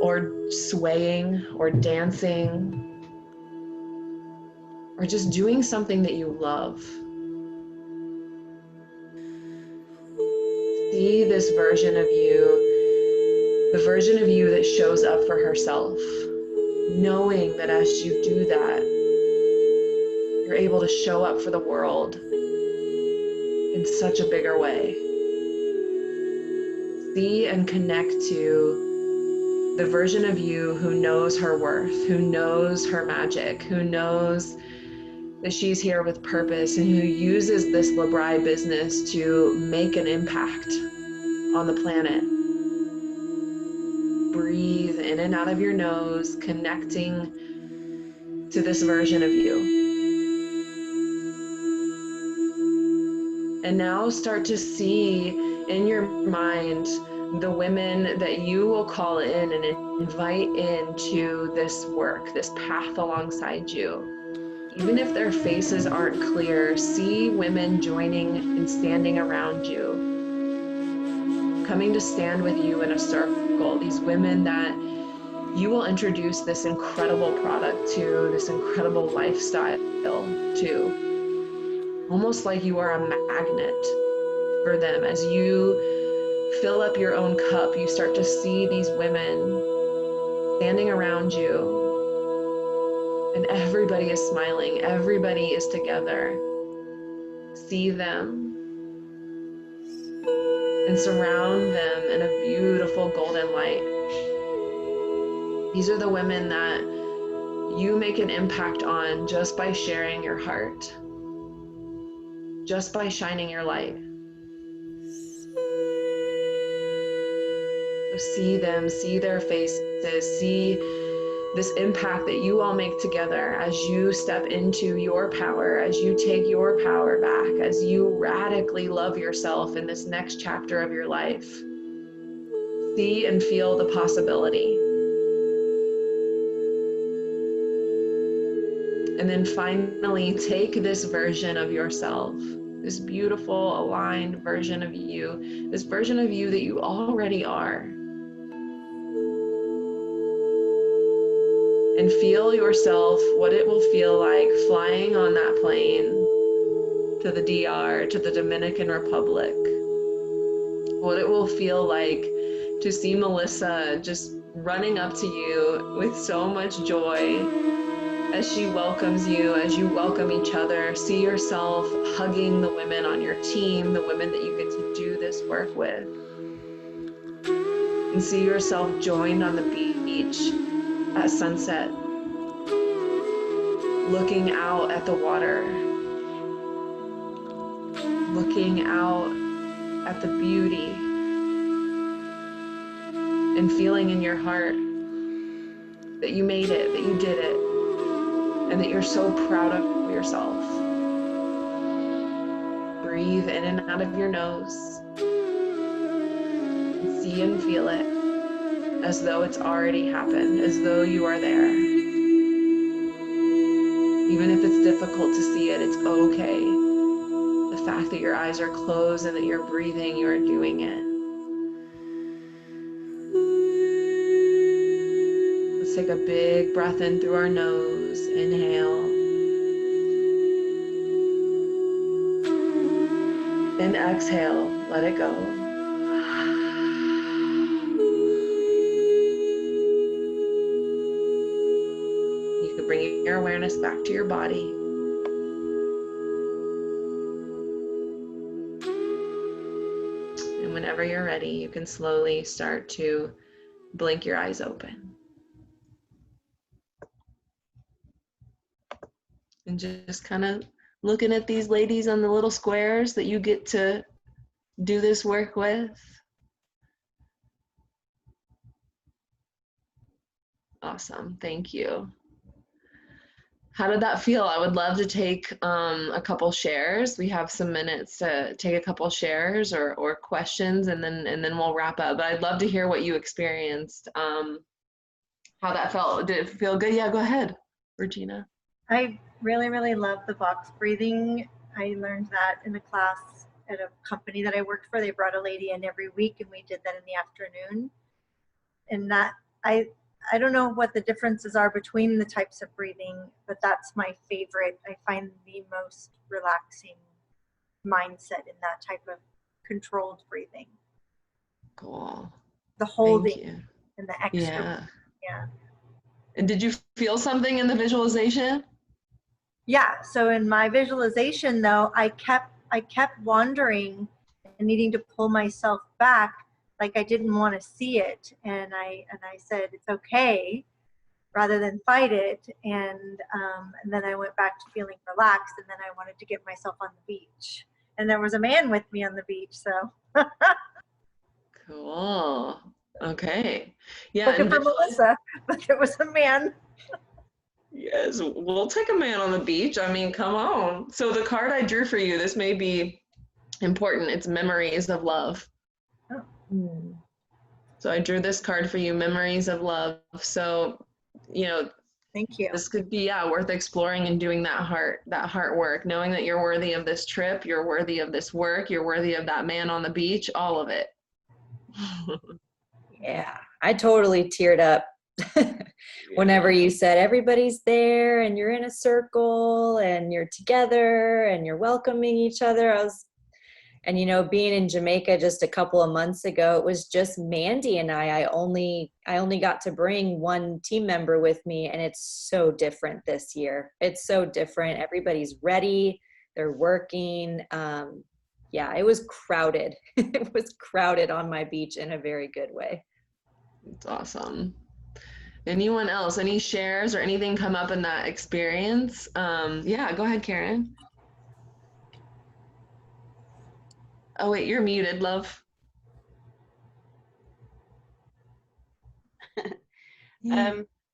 or swaying or dancing or just doing something that you love. See this version of you, the version of you that shows up for herself, knowing that as you do that, you're able to show up for the world in such a bigger way. See and connect to the version of you who knows her worth, who knows her magic, who knows that she's here with purpose, and who uses this Labri business to make an impact on the planet. Breathe in and out of your nose, connecting to this version of you. And now start to see in your mind the women that you will call in and invite into this work, this path alongside you. Even if their faces aren't clear, see women joining and standing around you, coming to stand with you in a circle. These women that you will introduce this incredible product to, this incredible lifestyle to. Almost like you are a magnet for them. As you fill up your own cup, you start to see these women standing around you, and everybody is smiling, everybody is together. See them and surround them in a beautiful golden light. These are the women that you make an impact on just by sharing your heart, just by shining your light. So see them, see their faces, see this impact that you all make together as you step into your power, as you take your power back, as you radically love yourself in this next chapter of your life. See and feel the possibility. And then finally, take this version of yourself, this beautiful, aligned version of you, this version of you that you already are, and feel yourself, what it will feel like flying on that plane to the DR, to the Dominican Republic. What it will feel like to see Melissa just running up to you with so much joy as she welcomes you, as you welcome each other. See yourself hugging the women on your team, the women that you get to do this work with. And see yourself joined on the beach at sunset, looking out at the water, looking out at the beauty, and feeling in your heart that you made it, that you did it, and that you're so proud of yourself. Breathe in and out of your nose, and see and feel it as though it's already happened, as though you are there. Even if it's difficult to see it, it's okay. The fact that your eyes are closed and that you're breathing, you are doing it. Let's take a big breath in through our nose. Inhale. And exhale. Let it go. You can bring your awareness back to your body. And whenever you're ready, you can slowly start to blink your eyes open. And just kind of looking at these ladies on the little squares that you get to do this work with. Awesome, thank you. How did that feel? I would love to take a couple shares. We have some minutes to take a couple shares or questions, and then we'll wrap up. But I'd love to hear what you experienced, how that felt. Did it feel good? Yeah, go ahead, Regina. I really love the box breathing. I learned that in a class at a company that I worked for. They brought a lady in every week, and we did that in the afternoon. And that I don't know what the differences are between the types of breathing, but that's my favorite. I find the most relaxing mindset in that type of controlled breathing. Cool. the Thank holding you. and the extra. Yeah. Yeah. And did you feel something in the visualization? Yeah. So in my visualization though, I kept wandering and needing to pull myself back, like I didn't want to see it. And I said, it's okay, rather than fight it. And then I went back to feeling relaxed, and then I wanted to get myself on the beach. And there was a man with me on the beach, so Cool. Okay. Yeah, looking and for Melissa, but there was a man. yes, we'll take a man on the beach. I mean, come on. So the card I drew for you, this may be important. It's memories of love. Hmm. So I drew this card for you, memories of love. So, you know, Thank you. this could be, yeah, worth exploring and doing that heart work, knowing that you're worthy of this trip, you're worthy of this work, you're worthy of that man on the beach, all of it. Yeah, I totally teared up whenever you said everybody's there and you're in a circle and you're together and you're welcoming each other. And you know, being in Jamaica just a couple of months ago, it was just Mandy and I only got to bring one team member with me, and it's so different this year. It's so different. Everybody's ready. They're working. Yeah, it was crowded. It was crowded on my beach in a very good way. It's awesome. Anyone else? Any shares or anything come up in that experience? Yeah, go ahead, Karen. Oh, wait, you're muted, love.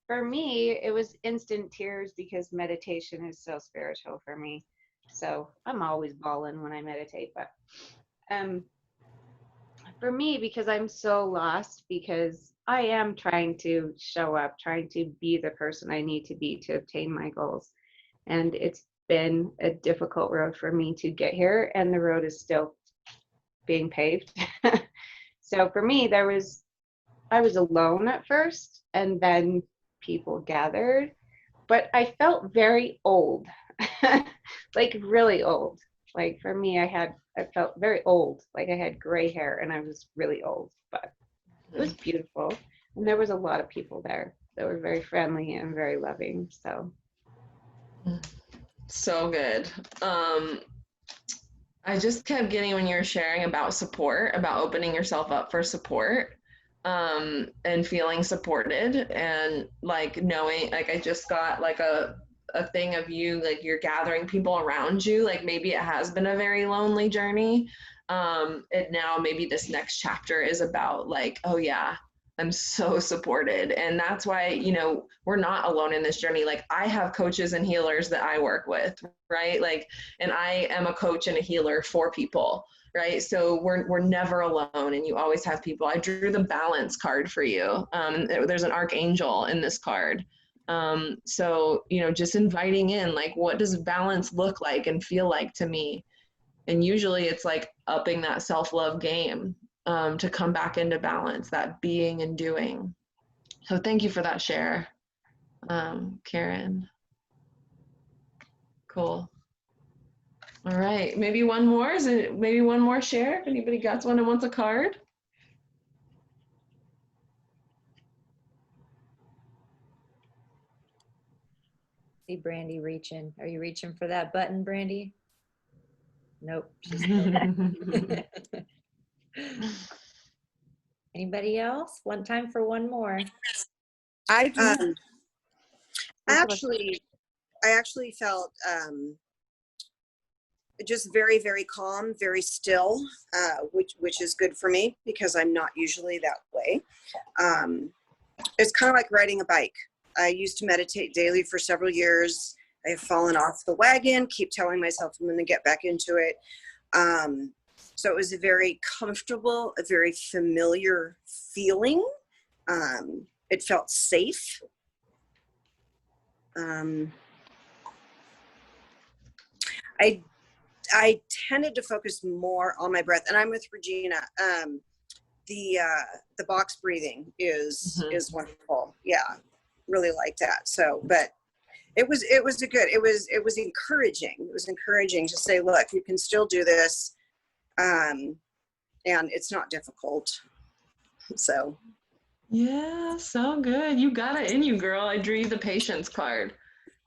For me, it was instant tears because meditation is so spiritual for me. So I'm always bawling when I meditate. But for me, because I'm so lost, because I am trying to show up, trying to be the person I need to be to obtain my goals. And it's been a difficult road for me to get here, and the road is still being paved. So for me, I was alone at first, and then people gathered, but I felt very old, like really old. Like for me, I felt very old, like I had gray hair and I was really old, but it was beautiful. And there was a lot of people there that were very friendly and very loving. So good. I just kept getting when you were sharing about support, about opening yourself up for support, and feeling supported, and like knowing, like I just got like a thing of you, like you're gathering people around you, like maybe it has been a very lonely journey. And now maybe this next chapter is about like, oh yeah, I'm so supported. And that's why, you know, we're not alone in this journey. Like I have coaches and healers that I work with, right? Like, and I am a coach and a healer for people, right? So we're never alone, and you always have people. I drew the balance card for you. There's an archangel in this card. So, you know, just inviting in, like, what does balance look like and feel like to me? And usually it's like upping that self-love game, to come back into balance, that being and doing. So thank you for that share, Karen. Cool. All right, maybe one more. Is it maybe one more share? If anybody got one and wants a card? See Brandy reaching. Are you reaching for that button, Brandy? Nope. Anybody else? One time for one more. I Thank I actually felt just very, very calm, very still, which is good for me because I'm not usually that way. It's kind of like riding a bike. I used to meditate daily for several years. I have fallen off the wagon, keep telling myself I'm going to get back into it. So it was a very comfortable, a very familiar feeling. It felt safe. I tended to focus more on my breath, and I'm with Regina. The box breathing is wonderful. Yeah, really like that. So, but it was encouraging. It was encouraging to say, look, you can still do this, and it's not difficult. So. Yeah, so good. You got it in you, girl. I drew you the patience card.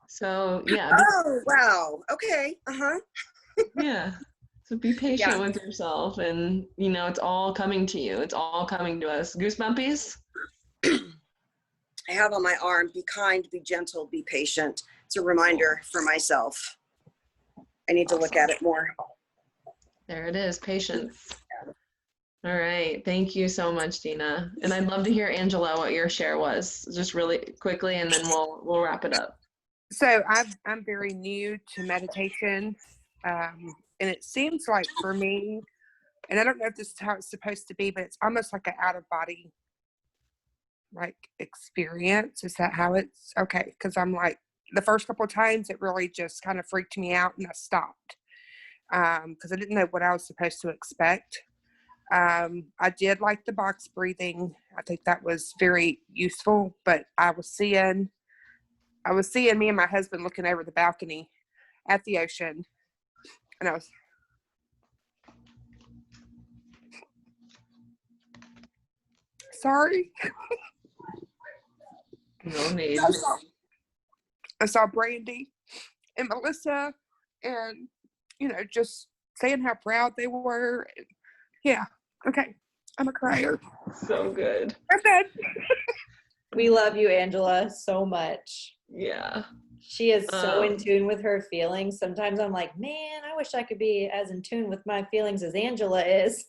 So yeah, Oh, wow. Okay. Uh-huh. yeah. So be patient Yeah. with yourself, and you know it's all coming to you. It's all coming to us. Goosebumpies? I have on my arm, be kind, be gentle, be patient. It's a reminder for myself. I need to look Awesome. at it more. There it is, patience. All right. Thank you so much, Dina. And I'd love to hear, Angela, what your share was, just really quickly, and then we'll wrap it up. So I'm very new to meditation, and it seems like for me, and I don't know if this is how it's supposed to be, but it's almost like an out of body like experience. Is that how it's okay? Because I'm like the first couple of times it really just kind of freaked me out, and I stopped because I didn't know what I was supposed to expect. I did like the box breathing. I think that was very useful, but I was seeing me and my husband looking over the balcony at the ocean, and I was sorry. No need. I saw Brandy and Melissa, and just saying how proud they were. Yeah, okay, I'm a crier. So good. I'm done. We love you, Angela, so much. Yeah. She is so in tune with her feelings. Sometimes I'm like, man, I wish I could be as in tune with my feelings as Angela is.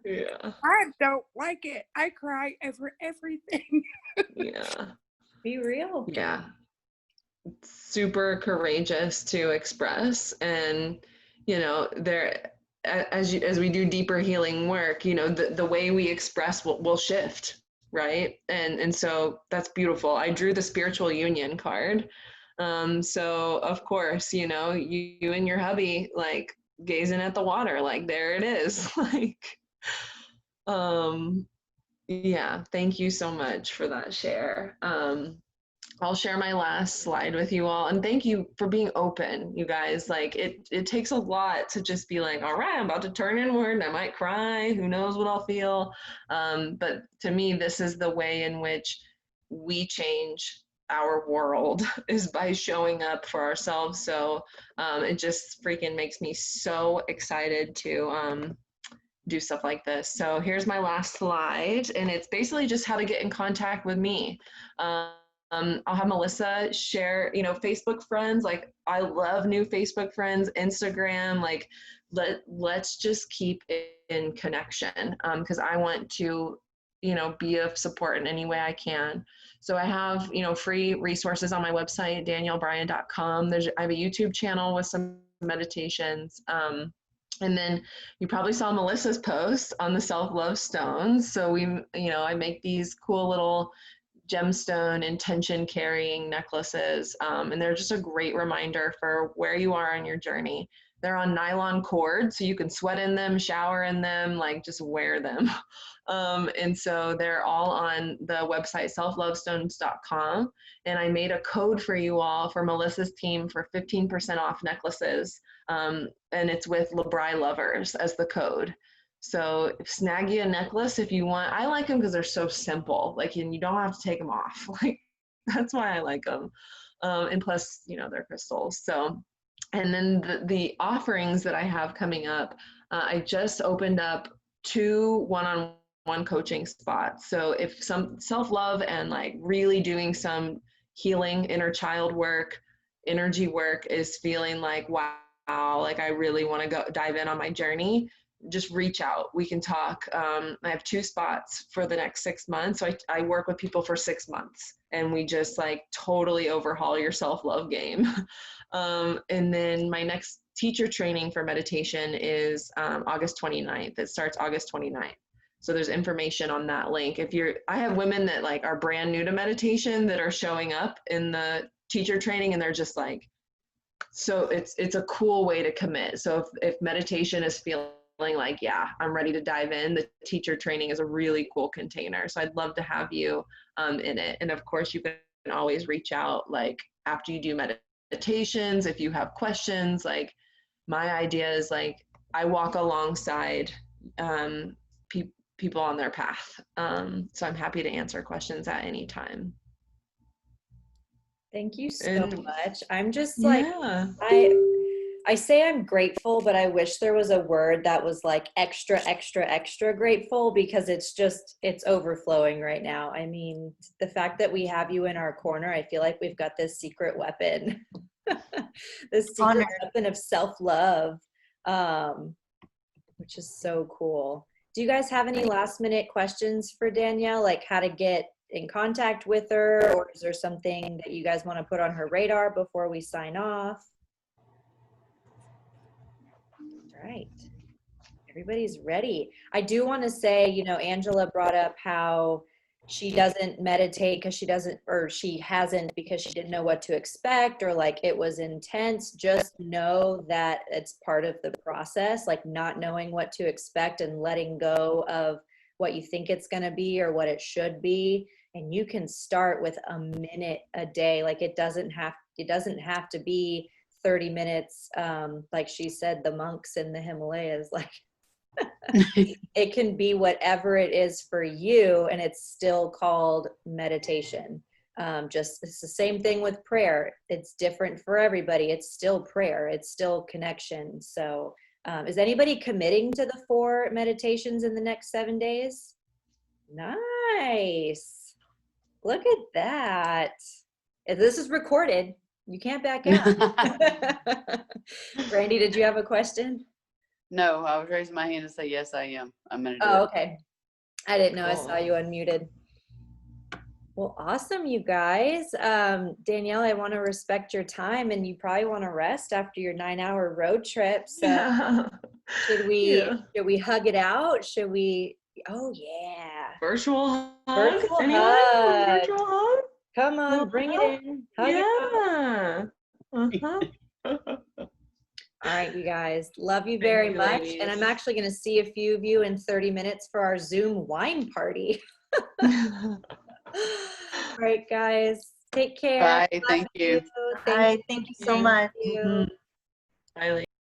Yeah. I don't like it. I cry over everything. Yeah. Be real. Yeah. Super courageous to express, and there, as we do deeper healing work, the way we express will shift, right? And so that's beautiful. I drew the spiritual union card. So of course, you and your hubby like gazing at the water, like there it is. Like yeah, thank you so much for that share. I'll share my last slide with you all, and thank you for being open, you guys. Like it takes a lot to just be like, all right, I'm about to turn inward, I might cry, who knows what I'll feel. But to me, this is the way in which we change our world is by showing up for ourselves. So it just freaking makes me so excited to do stuff like this. So here's my last slide, and it's basically just how to get in contact with me. I'll have Melissa share, Facebook friends. Like I love new Facebook friends, Instagram. Like let's just keep in connection because I want to, be of support in any way I can. So I have, free resources on my website, daniellebryan.com. I have a YouTube channel with some meditations. And then you probably saw Melissa's post on the self-love stones. So I make these cool little gemstone intention carrying necklaces. And they're just a great reminder for where you are on your journey. They're on nylon cord, so you can sweat in them, shower in them, like just wear them. And so they're all on the website selflovestones.com. And I made a code for you all for Melissa's team for 15% off necklaces. And it's with LeBry Lovers as the code. So snag you a necklace if you want. I like them because they're so simple, like, and you don't have to take them off. Like, that's why I like them. And plus, they're crystals. So, and then the offerings that I have coming up, I just opened up 2 one-on-one coaching spots. So if some self-love and like really doing some healing inner child work, energy work is feeling like, wow, like I really want to go dive in on my journey, just reach out. We can talk. I have 2 spots for the next 6 months. So I work with people for 6 months, and we just like totally overhaul your self-love game. And then my next teacher training for meditation is August 29th. It starts August 29th. So there's information on that link. I have women that like are brand new to meditation that are showing up in the teacher training, and they're just like, so it's a cool way to commit. So if meditation is feeling like, yeah, I'm ready to dive in, the teacher training is a really cool container. So I'd love to have you in it. And of course, you can always reach out like after you do meditations, if you have questions. Like my idea is like I walk alongside people on their path. So I'm happy to answer questions at any time. Thank you so And much. I'm just like, yeah. I say I'm grateful, but I wish there was a word that was like extra, extra, extra grateful, because it's overflowing right now. I mean, the fact that we have you in our corner, I feel like we've got this secret weapon, this secret Honored. weapon of self-love, which is so cool. Do you guys have any last minute questions for Danielle, like how to get in contact with her, or is there something that you guys want to put on her radar before we sign off? Right. Everybody's ready. I do want to say, you know, Angela brought up how she doesn't meditate because she doesn't, or she hasn't because she didn't know what to expect, or like it was intense. Just know that it's part of the process, like not knowing what to expect and letting go of what you think it's going to be or what it should be. And you can start with a minute a day. Like it doesn't have to be 30 minutes. Like she said, the monks in the Himalayas, like it can be whatever it is for you, and it's still called meditation. Just it's the same thing with prayer. It's different for everybody. It's still prayer. It's still connection. So is anybody committing to the 4 meditations in the next 7 days? Nice. Look at that. If this is recorded, you can't back out. Brandy, did you have a question? No, I was raising my hand to say, yes, I am. I'm going to do Oh, it. okay. I didn't know. I Cool. saw you unmuted. Well, awesome, you guys. Danielle, I want to respect your time, and you probably want to rest after your 9-hour road trip. So Yeah. should we hug it out? Should we? Oh yeah. Virtual hug? Virtual Anyone? hug. Virtual hug? Come on, bring it in. Hug it out. Yeah. All right, you guys. Love you very you, much. ladies. And I'm actually going to see a few of you in 30 minutes for our Zoom wine party. All right, guys. Take care. Bye. Thank you. Thank Hi, thank you so much. you. Bye, ladies.